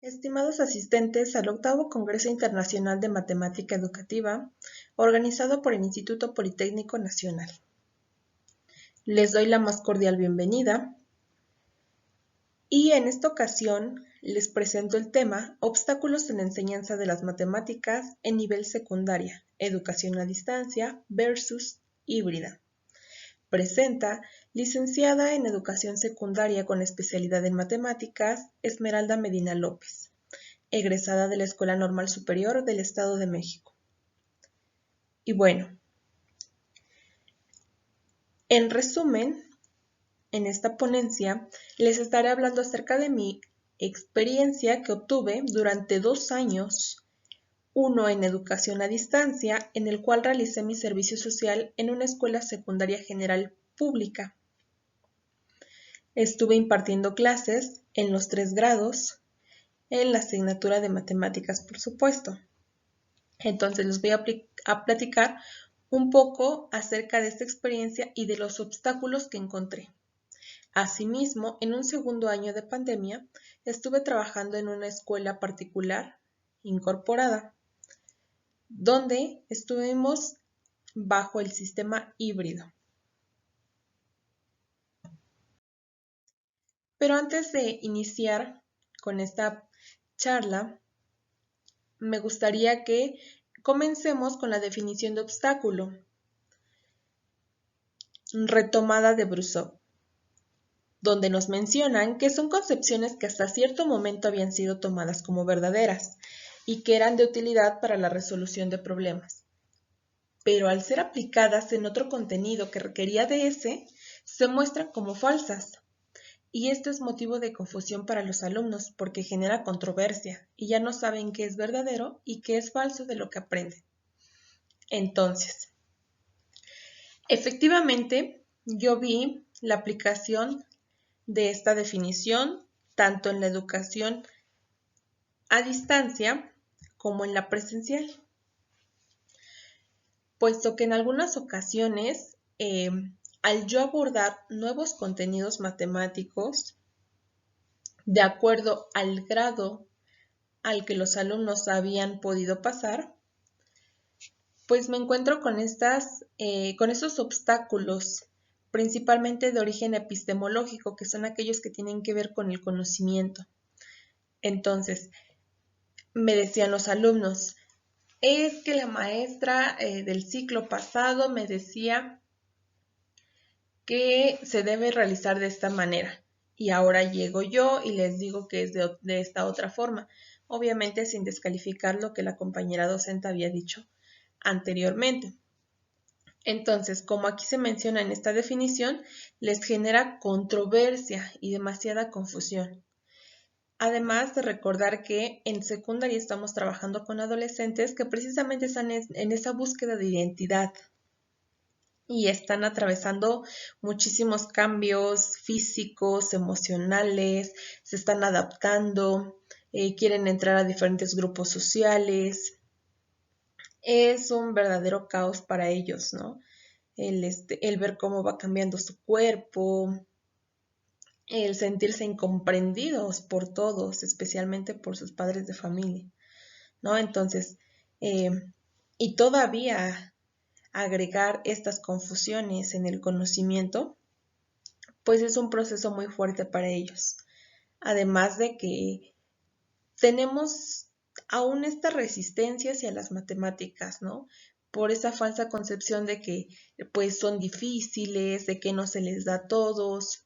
Estimados asistentes al octavo Congreso Internacional de Matemática Educativa, organizado por el Instituto Politécnico Nacional. Les doy la más cordial bienvenida y en esta ocasión les presento el tema Obstáculos en la enseñanza de las matemáticas en nivel secundaria, educación a distancia versus híbrida. Presenta licenciada en Educación Secundaria con especialidad en Matemáticas, Esmeralda Medina López, egresada de la Escuela Normal Superior del Estado de México. Y bueno, en resumen, en esta ponencia les estaré hablando acerca de mi experiencia que obtuve durante 2 años, uno en educación a distancia, en el cual realicé mi servicio social en una escuela secundaria general pública. Estuve impartiendo clases en los 3 grados, en la asignatura de matemáticas, por supuesto. Entonces les voy a platicar un poco acerca de esta experiencia y de los obstáculos que encontré. Asimismo, en un segundo año de pandemia, estuve trabajando en una escuela particular incorporada, donde estuvimos bajo el sistema híbrido. Pero antes de iniciar con esta charla, me gustaría que comencemos con la definición de obstáculo, retomada de Brusov, donde nos mencionan que son concepciones que hasta cierto momento habían sido tomadas como verdaderas y que eran de utilidad para la resolución de problemas. Pero al ser aplicadas en otro contenido que requería de ese, se muestran como falsas. Y esto es motivo de confusión para los alumnos porque genera controversia y ya no saben qué es verdadero y qué es falso de lo que aprenden. Entonces, efectivamente, yo vi la aplicación de esta definición tanto en la educación a distancia como en la presencial, puesto que en algunas ocasiones, al yo abordar nuevos contenidos matemáticos, de acuerdo al grado al que los alumnos habían podido pasar, pues me encuentro con esos obstáculos, principalmente de origen epistemológico, que son aquellos que tienen que ver con el conocimiento. Entonces, me decían los alumnos, es que la maestra del ciclo pasado me decía que se debe realizar de esta manera y ahora llego yo y les digo que es de esta otra forma, obviamente sin descalificar lo que la compañera docente había dicho anteriormente. Entonces, como aquí se menciona en esta definición, les genera controversia y demasiada confusión. Además de recordar que en secundaria estamos trabajando con adolescentes que precisamente están en esa búsqueda de identidad y están atravesando muchísimos cambios físicos, emocionales, se están adaptando, quieren entrar a diferentes grupos sociales. Es un verdadero caos para ellos, ¿no? El ver cómo va cambiando su cuerpo, el sentirse incomprendidos por todos, especialmente por sus padres de familia, ¿no? Entonces, y todavía agregar estas confusiones en el conocimiento, pues es un proceso muy fuerte para ellos. Además de que tenemos aún esta resistencia hacia las matemáticas, ¿no? Por esa falsa concepción de que pues son difíciles, de que no se les da a todos.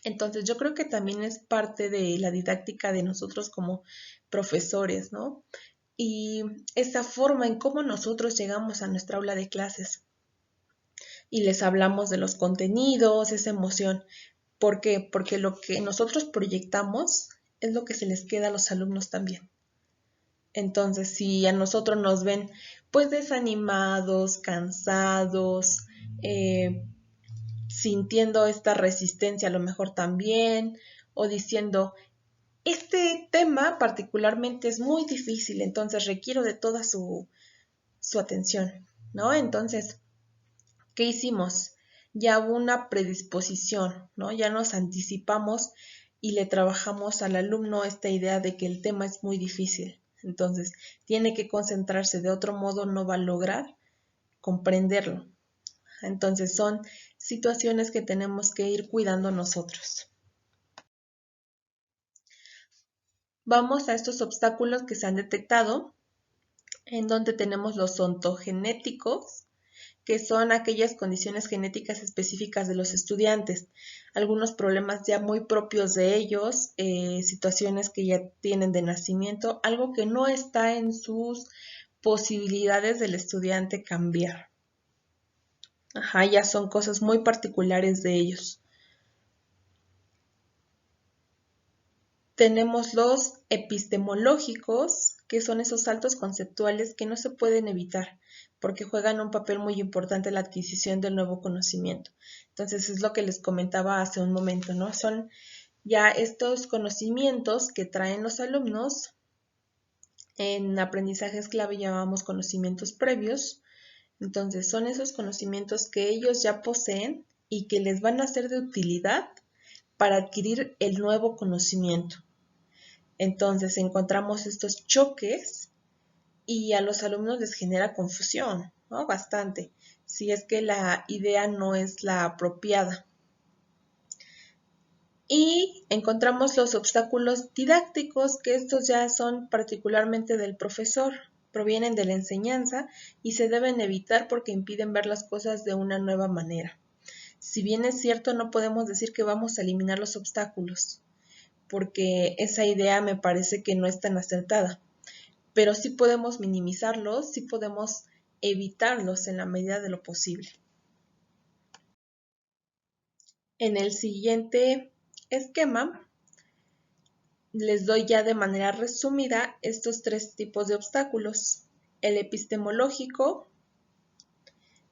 Entonces yo creo que también es parte de la didáctica de nosotros como profesores, ¿no? Y esa forma en cómo nosotros llegamos a nuestra aula de clases y les hablamos de los contenidos, esa emoción. ¿Por qué? Porque lo que nosotros proyectamos es lo que se les queda a los alumnos también. Entonces, si a nosotros nos ven pues desanimados, cansados, sintiendo esta resistencia a lo mejor también, o diciendo, este tema particularmente es muy difícil, entonces requiero de toda su atención, ¿no? Entonces, ¿qué hicimos? Ya hubo una predisposición, ¿no? Ya nos anticipamos y le trabajamos al alumno esta idea de que el tema es muy difícil. Entonces, tiene que concentrarse, de otro modo no va a lograr comprenderlo. Entonces, son situaciones que tenemos que ir cuidando nosotros. Vamos a estos obstáculos que se han detectado, en donde tenemos los ontogenéticos, que son aquellas condiciones genéticas específicas de los estudiantes, algunos problemas ya muy propios de ellos, situaciones que ya tienen de nacimiento, algo que no está en sus posibilidades del estudiante cambiar. Ya son cosas muy particulares de ellos. Tenemos los epistemológicos, que son esos saltos conceptuales que no se pueden evitar, porque juegan un papel muy importante en la adquisición del nuevo conocimiento. Entonces, es lo que les comentaba hace un momento, ¿no? Son ya estos conocimientos que traen los alumnos. En aprendizajes clave llamamos conocimientos previos. Entonces, son esos conocimientos que ellos ya poseen y que les van a ser de utilidad para adquirir el nuevo conocimiento. Entonces encontramos estos choques y a los alumnos les genera confusión, ¿no? Bastante, si es que la idea no es la apropiada. Y encontramos los obstáculos didácticos, que estos ya son particularmente del profesor, provienen de la enseñanza y se deben evitar porque impiden ver las cosas de una nueva manera. Si bien es cierto, no podemos decir que vamos a eliminar los obstáculos, porque esa idea me parece que no es tan acertada. Pero sí podemos minimizarlos, sí podemos evitarlos en la medida de lo posible. En el siguiente esquema les doy ya de manera resumida estos tres tipos de obstáculos. El epistemológico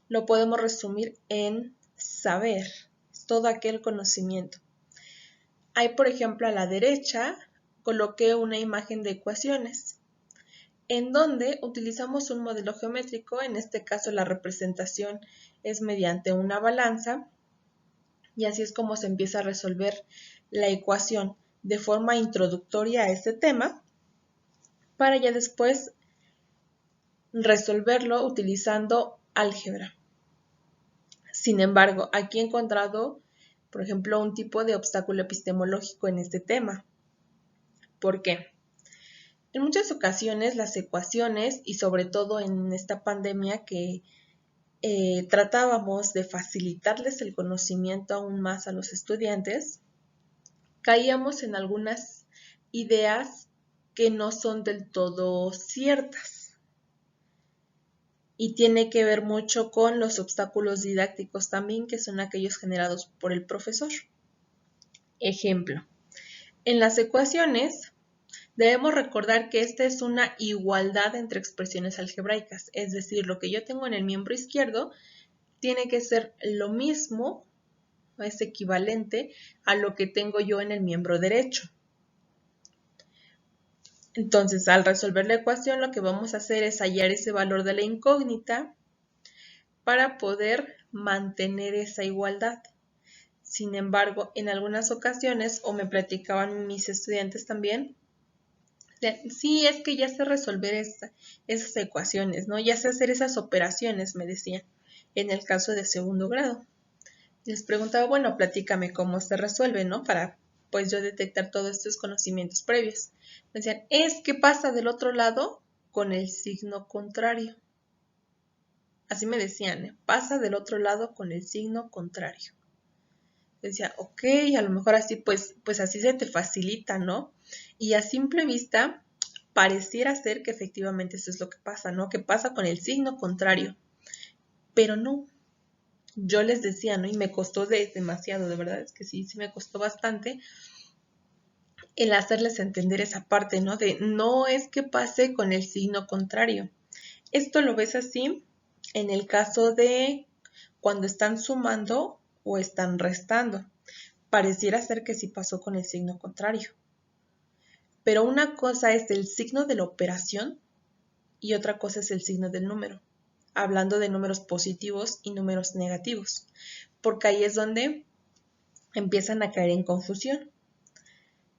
lo podemos resumir en saber, es todo aquel conocimiento. Hay, por ejemplo, a la derecha coloqué una imagen de ecuaciones, en donde utilizamos un modelo geométrico, en este caso la representación es mediante una balanza, y así es como se empieza a resolver la ecuación de forma introductoria a este tema, para ya después resolverlo utilizando álgebra. Sin embargo, aquí he encontrado, por ejemplo, un tipo de obstáculo epistemológico en este tema. ¿Por qué? En muchas ocasiones las ecuaciones, y sobre todo en esta pandemia que tratábamos de facilitarles el conocimiento aún más a los estudiantes, caíamos en algunas ideas que no son del todo ciertas. Y tiene que ver mucho con los obstáculos didácticos también, que son aquellos generados por el profesor. Ejemplo, en las ecuaciones debemos recordar que esta es una igualdad entre expresiones algebraicas, es decir, lo que yo tengo en el miembro izquierdo tiene que ser lo mismo, es equivalente a lo que tengo yo en el miembro derecho. Entonces, al resolver la ecuación, lo que vamos a hacer es hallar ese valor de la incógnita para poder mantener esa igualdad. Sin embargo, en algunas ocasiones, o me platicaban mis estudiantes también, sí, es que ya sé resolver esas ecuaciones, ¿no? Ya sé hacer esas operaciones, me decían, en el caso de segundo grado. Les preguntaba, bueno, platícame cómo se resuelve, ¿no? Para, pues, yo detectar todos estos conocimientos previos. Me decían, es que pasa del otro lado con el signo contrario. Así me decían, ¿eh? Pasa del otro lado con el signo contrario. Decía, ok, a lo mejor así, pues así se te facilita, ¿no? Y a simple vista, pareciera ser que efectivamente eso es lo que pasa, ¿no? Que pasa con el signo contrario. Pero no. Yo les decía, ¿no? Y me costó demasiado, de verdad, es que sí me costó bastante el hacerles entender esa parte, ¿no? De no es que pase con el signo contrario. Esto lo ves así en el caso de cuando están sumando o están restando. Pareciera ser que sí pasó con el signo contrario. Pero una cosa es el signo de la operación y otra cosa es el signo del número, hablando de números positivos y números negativos, porque ahí es donde empiezan a caer en confusión.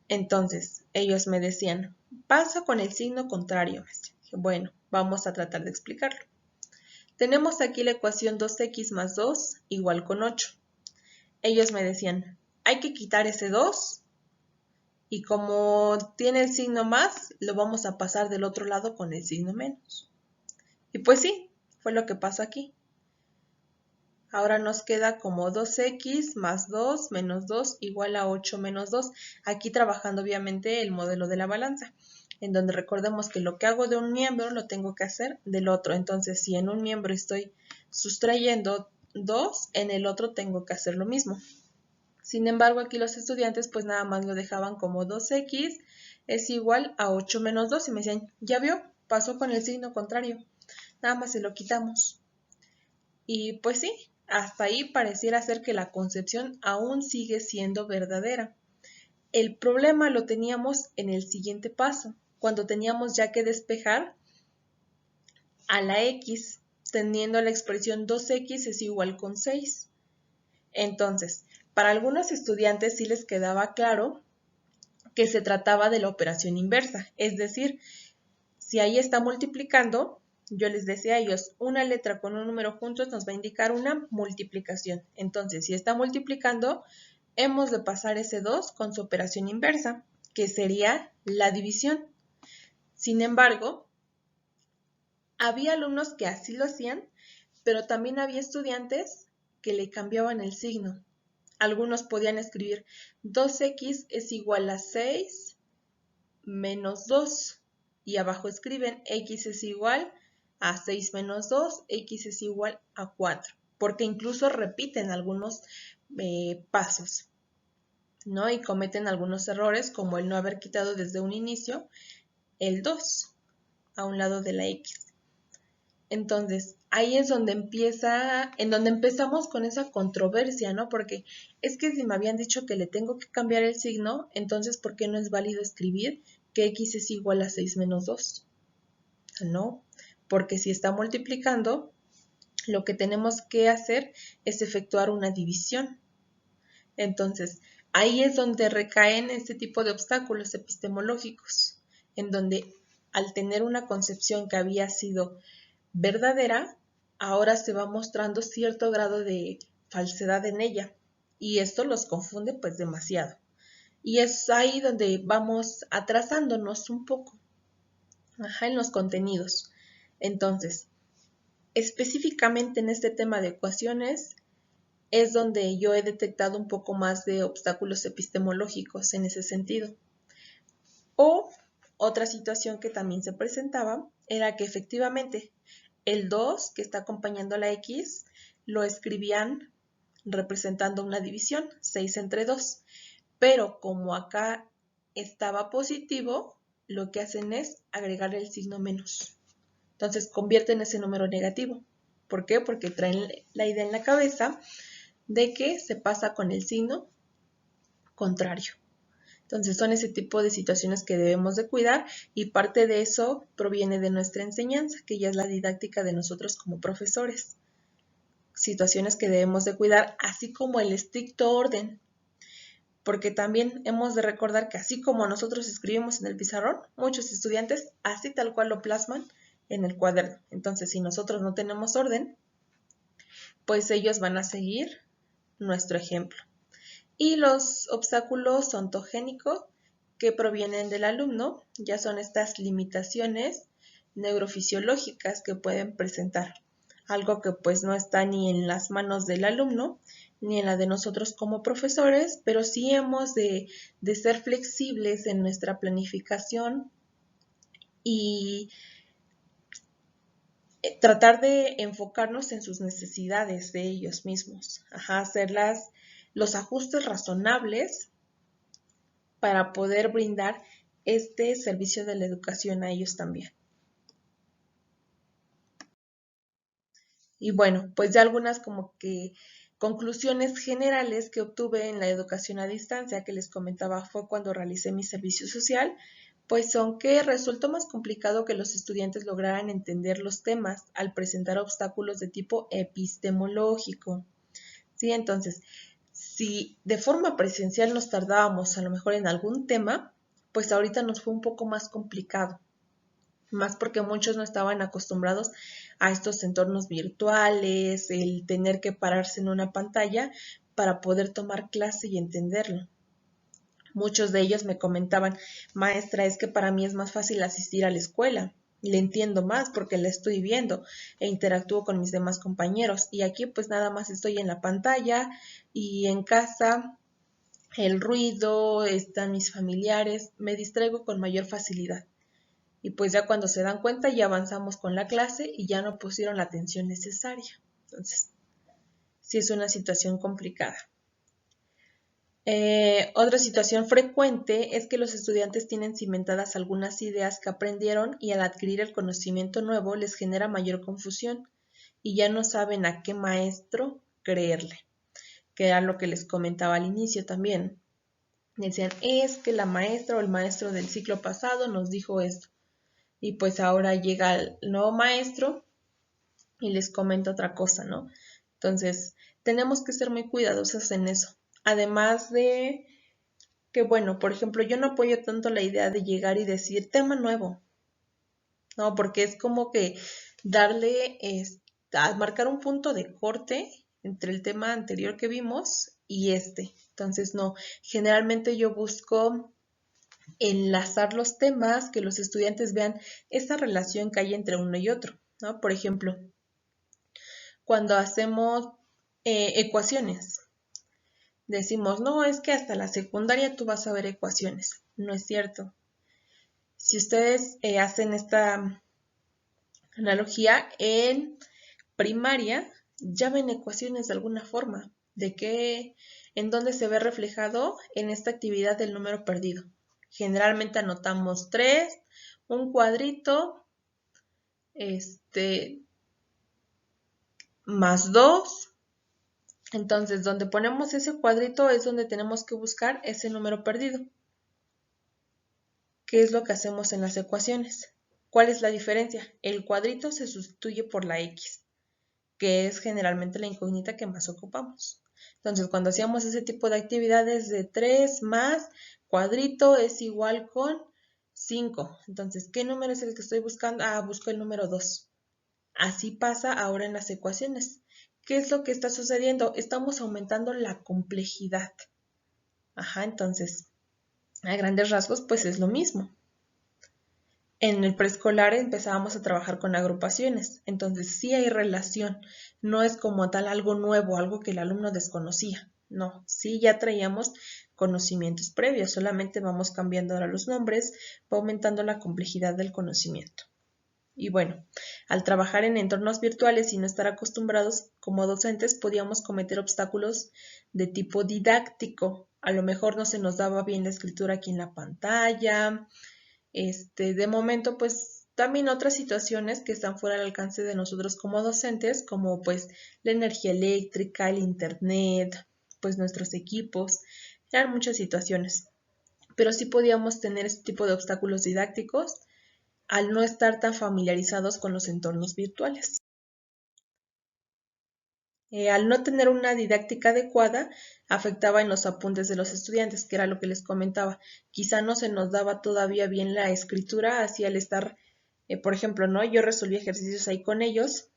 Entonces, ellos me decían, pasa con el signo contrario, maestra. Dije, bueno, vamos a tratar de explicarlo. Tenemos aquí la ecuación 2x más 2 igual con 8. Ellos me decían, hay que quitar ese 2 y como tiene el signo más, lo vamos a pasar del otro lado con el signo menos. Y pues sí, fue lo que pasó aquí. Ahora nos queda como 2x más 2 menos 2 igual a 8 menos 2. Aquí trabajando obviamente el modelo de la balanza, en donde recordemos que lo que hago de un miembro lo tengo que hacer del otro. Entonces, si en un miembro estoy sustrayendo 2, en el otro tengo que hacer lo mismo. Sin embargo, aquí los estudiantes pues nada más lo dejaban como 2x es igual a 8 menos 2 y me decían, ¿ya vio? Pasó con el signo contrario. Nada más se lo quitamos. Y pues sí, hasta ahí pareciera ser que la concepción aún sigue siendo verdadera. El problema lo teníamos en el siguiente paso, cuando teníamos ya que despejar a la x, teniendo la expresión 2x es igual con 6. Entonces, para algunos estudiantes sí les quedaba claro que se trataba de la operación inversa, es decir, si ahí está multiplicando, yo les decía a ellos, una letra con un número juntos nos va a indicar una multiplicación. Entonces, si está multiplicando, hemos de pasar ese 2 con su operación inversa, que sería la división. Sin embargo, había alumnos que así lo hacían, pero también había estudiantes que le cambiaban el signo. Algunos podían escribir 2x es igual a 6 menos 2 y abajo escriben x es igual a 6 menos 2, x es igual a 4, porque incluso repiten algunos pasos, ¿no? Y cometen algunos errores como el no haber quitado desde un inicio el 2 a un lado de la x. Entonces, ahí es donde empezamos con esa controversia, ¿no? Porque es que si me habían dicho que le tengo que cambiar el signo, entonces, ¿por qué no es válido escribir que x es igual a 6 menos 2? No, porque si está multiplicando, lo que tenemos que hacer es efectuar una división. Entonces, ahí es donde recaen este tipo de obstáculos epistemológicos, en donde al tener una concepción que había sido verdadera, ahora se va mostrando cierto grado de falsedad en ella y esto los confunde pues demasiado. Y es ahí donde vamos atrasándonos un poco en los contenidos. Entonces, específicamente en este tema de ecuaciones es donde yo he detectado un poco más de obstáculos epistemológicos en ese sentido. O otra situación que también se presentaba era que efectivamente el 2 que está acompañando a la x lo escribían representando una división, 6 entre 2. Pero como acá estaba positivo, lo que hacen es agregar el signo menos. Entonces convierten ese número negativo. ¿Por qué? Porque traen la idea en la cabeza de que se pasa con el signo contrario. Entonces son ese tipo de situaciones que debemos de cuidar y parte de eso proviene de nuestra enseñanza, que ya es la didáctica de nosotros como profesores. Situaciones que debemos de cuidar, así como el estricto orden, porque también hemos de recordar que así como nosotros escribimos en el pizarrón, muchos estudiantes así tal cual lo plasman en el cuaderno. Entonces, si nosotros no tenemos orden, pues ellos van a seguir nuestro ejemplo. Y los obstáculos ontogénicos que provienen del alumno ya son estas limitaciones neurofisiológicas que pueden presentar, algo que pues no está ni en las manos del alumno ni en la de nosotros como profesores, pero sí hemos de ser flexibles en nuestra planificación y tratar de enfocarnos en sus necesidades de ellos mismos, hacer los ajustes razonables para poder brindar este servicio de la educación a ellos también. Y bueno, pues ya algunas como que conclusiones generales que obtuve en la educación a distancia que les comentaba fue cuando realicé mi servicio social, pues son que resultó más complicado que los estudiantes lograran entender los temas al presentar obstáculos de tipo epistemológico. ¿Sí? Entonces, Si de forma presencial nos tardábamos a lo mejor en algún tema, pues ahorita nos fue un poco más complicado, más porque muchos no estaban acostumbrados a estos entornos virtuales, el tener que pararse en una pantalla para poder tomar clase y entenderlo. Muchos de ellos me comentaban, maestra, es que para mí es más fácil asistir a la escuela. Le entiendo más porque la estoy viendo e interactúo con mis demás compañeros. Y aquí pues nada más estoy en la pantalla y en casa el ruido, están mis familiares, me distraigo con mayor facilidad. Y pues ya cuando se dan cuenta ya avanzamos con la clase y ya no pusieron la atención necesaria. Entonces, sí es una situación complicada. Otra situación frecuente es que los estudiantes tienen cimentadas algunas ideas que aprendieron y al adquirir el conocimiento nuevo les genera mayor confusión y ya no saben a qué maestro creerle, que era lo que les comentaba al inicio también. Decían, es que la maestra o el maestro del ciclo pasado nos dijo esto y pues ahora llega el nuevo maestro y les comenta otra cosa, ¿no? Entonces, tenemos que ser muy cuidadosos en eso. Además de que bueno, por ejemplo, yo no apoyo tanto la idea de llegar y decir tema nuevo, ¿no? Porque es como que darle, marcar un punto de corte entre el tema anterior que vimos y este. Entonces, no, generalmente yo busco enlazar los temas, que los estudiantes vean esa relación que hay entre uno y otro, ¿no? Por ejemplo, cuando hacemos ecuaciones, decimos, no, es que hasta la secundaria tú vas a ver ecuaciones. No es cierto. Si ustedes hacen esta analogía en primaria, ya ven ecuaciones de alguna forma. ¿De qué? ¿En dónde se ve reflejado? En esta actividad del número perdido. Generalmente anotamos 3, un cuadrito, más 2. Entonces, donde ponemos ese cuadrito es donde tenemos que buscar ese número perdido. ¿Qué es lo que hacemos en las ecuaciones? ¿Cuál es la diferencia? El cuadrito se sustituye por la X, que es generalmente la incógnita que más ocupamos. Entonces, cuando hacíamos ese tipo de actividades de 3 más cuadrito es igual con 5. Entonces, ¿qué número es el que estoy buscando? Ah, busco el número 2. Así pasa ahora en las ecuaciones. ¿Qué es lo que está sucediendo? Estamos aumentando la complejidad. Ajá, entonces, a grandes rasgos, pues es lo mismo. En el preescolar empezábamos a trabajar con agrupaciones, entonces sí hay relación, no es como tal algo nuevo, algo que el alumno desconocía, no, sí ya traíamos conocimientos previos, solamente vamos cambiando ahora los nombres, va aumentando la complejidad del conocimiento. Y bueno, al trabajar en entornos virtuales y no estar acostumbrados como docentes, podíamos cometer obstáculos de tipo didáctico. A lo mejor no se nos daba bien la escritura aquí en la pantalla. De momento, pues también otras situaciones que están fuera del alcance de nosotros como docentes, como pues la energía eléctrica, el internet, pues nuestros equipos, eran muchas situaciones. Pero sí podíamos tener este tipo de obstáculos didácticos al no estar tan familiarizados con los entornos virtuales. Al no tener una didáctica adecuada, afectaba en los apuntes de los estudiantes, que era lo que les comentaba. Quizá no se nos daba todavía bien la escritura, así al estar, por ejemplo, ¿no? Yo resolví ejercicios ahí con ellos,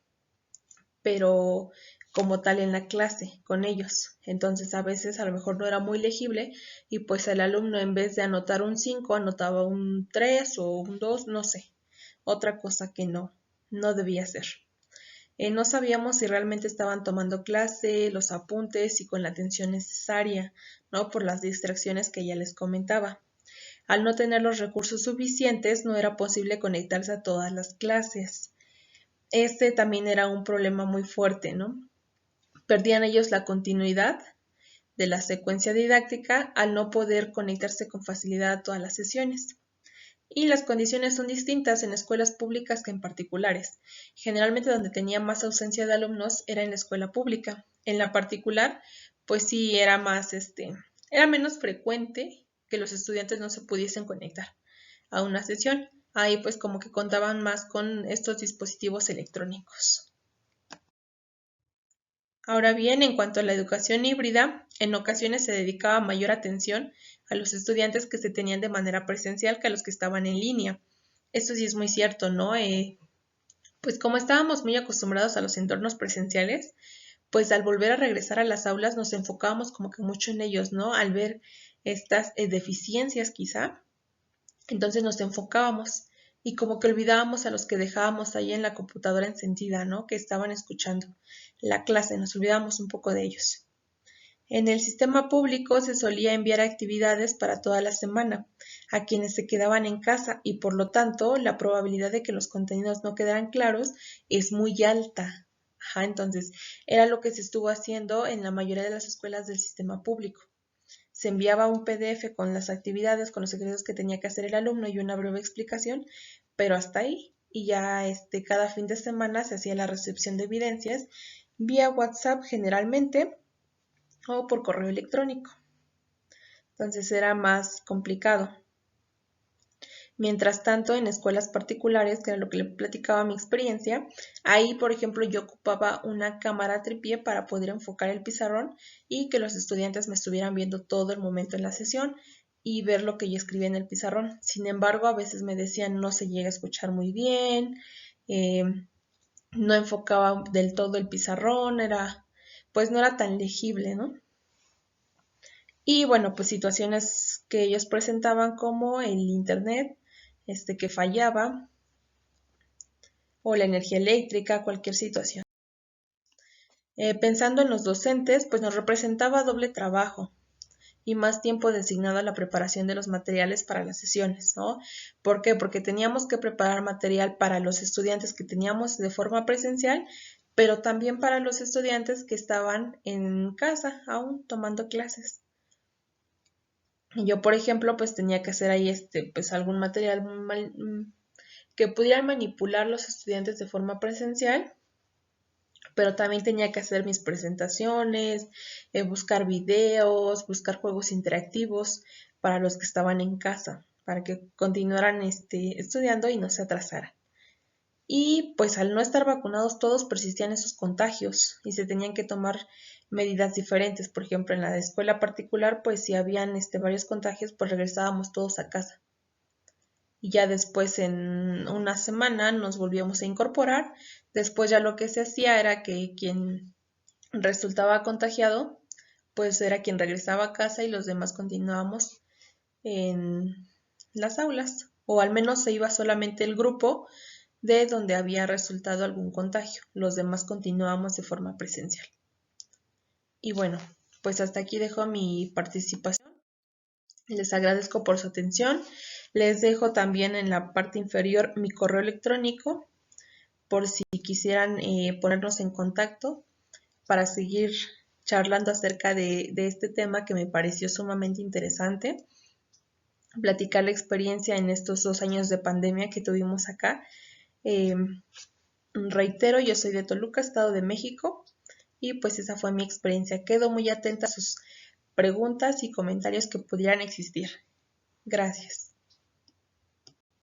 pero como tal en la clase con ellos. Entonces a veces a lo mejor no era muy legible y pues el alumno en vez de anotar un 5 anotaba un 3 o un 2, no sé, otra cosa que no debía ser. No sabíamos si realmente estaban tomando clase, los apuntes y con la atención necesaria, ¿no? Por las distracciones que ya les comentaba. Al no tener los recursos suficientes, no era posible conectarse a todas las clases. Este también era un problema muy fuerte, ¿no? Perdían ellos la continuidad de la secuencia didáctica al no poder conectarse con facilidad a todas las sesiones. Y las condiciones son distintas en escuelas públicas que en particulares. Generalmente donde tenía más ausencia de alumnos era en la escuela pública. En la particular, pues sí era más, era menos frecuente que los estudiantes no se pudiesen conectar a una sesión. Ahí pues como que contaban más con estos dispositivos electrónicos. Ahora bien, en cuanto a la educación híbrida, en ocasiones se dedicaba mayor atención a los estudiantes que se tenían de manera presencial que a los que estaban en línea. Esto sí es muy cierto, ¿no? Pues como estábamos muy acostumbrados a los entornos presenciales, pues al volver a regresar a las aulas nos enfocábamos como que mucho en ellos, ¿no? Al ver estas deficiencias quizá, entonces nos enfocábamos y como que olvidábamos a los que dejábamos ahí en la computadora encendida, ¿no? Que estaban escuchando la clase, nos olvidábamos un poco de ellos. En el sistema público se solía enviar actividades para toda la semana a quienes se quedaban en casa y por lo tanto la probabilidad de que los contenidos no quedaran claros es muy alta. Ajá, entonces era lo que se estuvo haciendo en la mayoría de las escuelas del sistema público. Se enviaba un PDF con las actividades, con los ejercicios que tenía que hacer el alumno y una breve explicación, pero hasta ahí. Y ya cada fin de semana se hacía la recepción de evidencias vía WhatsApp generalmente o por correo electrónico. Entonces era más complicado. Mientras tanto, en escuelas particulares, que era lo que le platicaba mi experiencia, ahí, por ejemplo, yo ocupaba una cámara tripié para poder enfocar el pizarrón y que los estudiantes me estuvieran viendo todo el momento en la sesión y ver lo que yo escribía en el pizarrón. Sin embargo, a veces me decían no se llega a escuchar muy bien, no enfocaba del todo el pizarrón, pues no era tan legible, ¿no? Y bueno, pues situaciones que ellos presentaban como el internet, que fallaba, o la energía eléctrica, cualquier situación. Pensando en los docentes, pues nos representaba doble trabajo y más tiempo designado a la preparación de los materiales para las sesiones, ¿no? ¿Por qué? Porque teníamos que preparar material para los estudiantes que teníamos de forma presencial, pero también para los estudiantes que estaban en casa aún tomando clases. Yo, por ejemplo, pues tenía que hacer ahí pues algún material que pudieran manipular los estudiantes de forma presencial, pero también tenía que hacer mis presentaciones, buscar videos, buscar juegos interactivos para los que estaban en casa, para que continuaran estudiando y no se atrasaran. Y pues al no estar vacunados todos persistían esos contagios y se tenían que tomar medidas diferentes. Por ejemplo, en la escuela particular, pues si habían varios contagios, pues regresábamos todos a casa. Y ya después en una semana nos volvíamos a incorporar. Después ya lo que se hacía era que quien resultaba contagiado, pues era quien regresaba a casa y los demás continuábamos en las aulas. O al menos se iba solamente el grupo de donde había resultado algún contagio. Los demás continuamos de forma presencial. Y bueno, pues hasta aquí dejo mi participación. Les agradezco por su atención. Les dejo también en la parte inferior mi correo electrónico por si quisieran ponernos en contacto para seguir charlando acerca de este tema que me pareció sumamente interesante. Platicar la experiencia en estos 2 años de pandemia que tuvimos acá. Reitero, yo soy de Toluca, Estado de México, y pues esa fue mi experiencia. Quedo muy atenta a sus preguntas y comentarios que pudieran existir. Gracias.